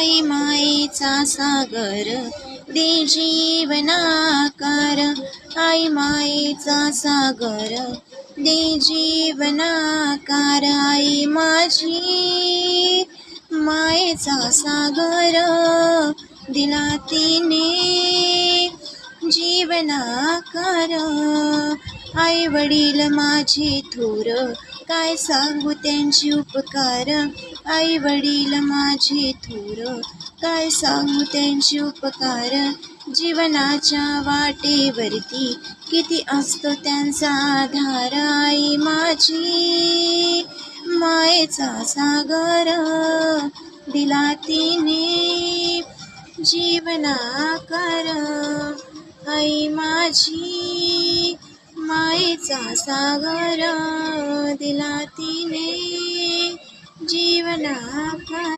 आई मायेचा सागर दे जीवनाकार, आई मायेचा सागर दे जीवनाकार, आई माझी मायेचा सागर दिला तिने जीवनाकार. आई वडील माझे थोर काय सांगू त्यांचे उपकार, आई वडील माझे थोर काय सांगू त्यांचे उपकार. जीवनाच्या वाटेवरती किती असतो त्यांचा आधार, आई माझी मायेचा सागर दिला तिने जीवनाकार, आई माझी मायेचा सागर दिला तिने जीवनाकार.